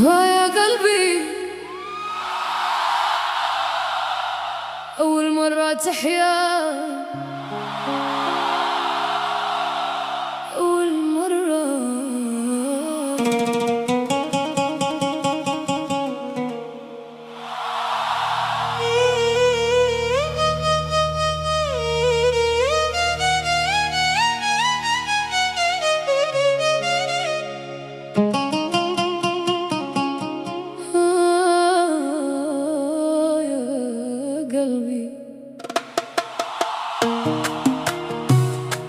يا قلبي أول مرة تحيا، أول مرة قلبي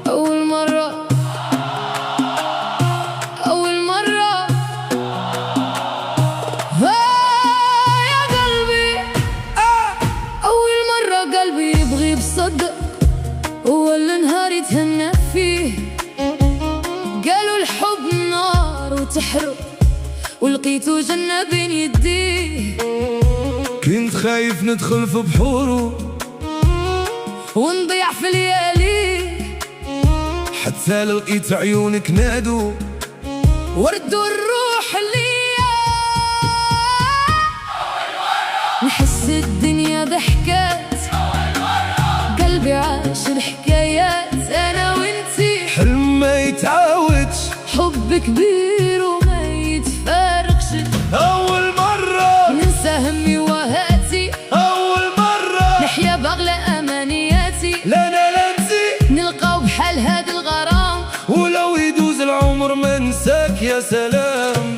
أول مرة، أول مرة يا قلبي أول مرة قلبي يبغي بصدق، ولا نهار يتهنى فيه. قالوا الحب نار وتحرق، ولقيتو جنة بين يديه. كنت خايف ندخل في بحوره ونضيع في ليالي، حتى لقيت عيونك نادوا وردوا الروح ليا. نحس الدنيا ضحكات، قلبي عاش الحكايات. أنا وانتي حلم ما يتعاودش، حب كبير وما يتفارقش. أول مرة ننسى همي وهاتي، أول مرة نحيا بأغلى أمانياتي. لا ننسي نلقاو بحال هاد الغرام، ولو يدوز العمر ما ننساك يا سلام.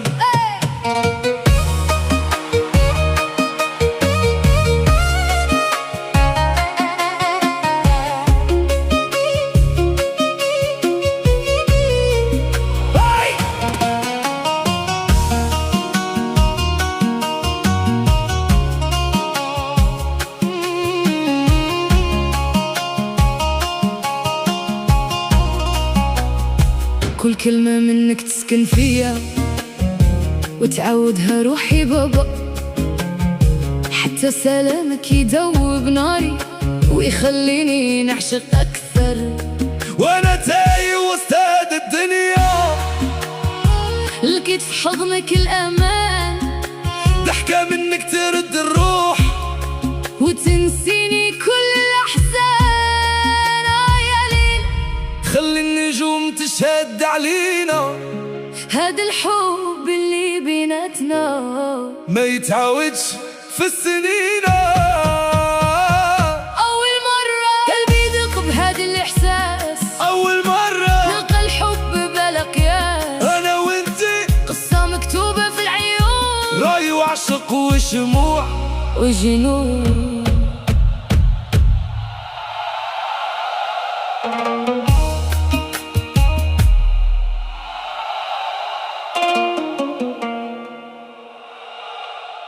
كل كلمة منك تسكن فيا، وتعودها روحي بابا. حتى سلامك يدوب ناري، ويخليني نعشق أكثر. وأنا تايه وسط هاد الدنيا، لقيت في حضنك الأمان. ضحكة منك ترد الروح، وتنسيني كل الأحزان. يا ليل خلي النجوم تشهد علينا. هذا الحب اللي بيناتنا ما يتعاودش في السنين. أول مرة قلبي يدق بهذا الإحساس، أول مرة نلقى الحب بلا قياس. أنا وإنتي قصة مكتوبة في العيون، راي وعشق وشموع وجنون.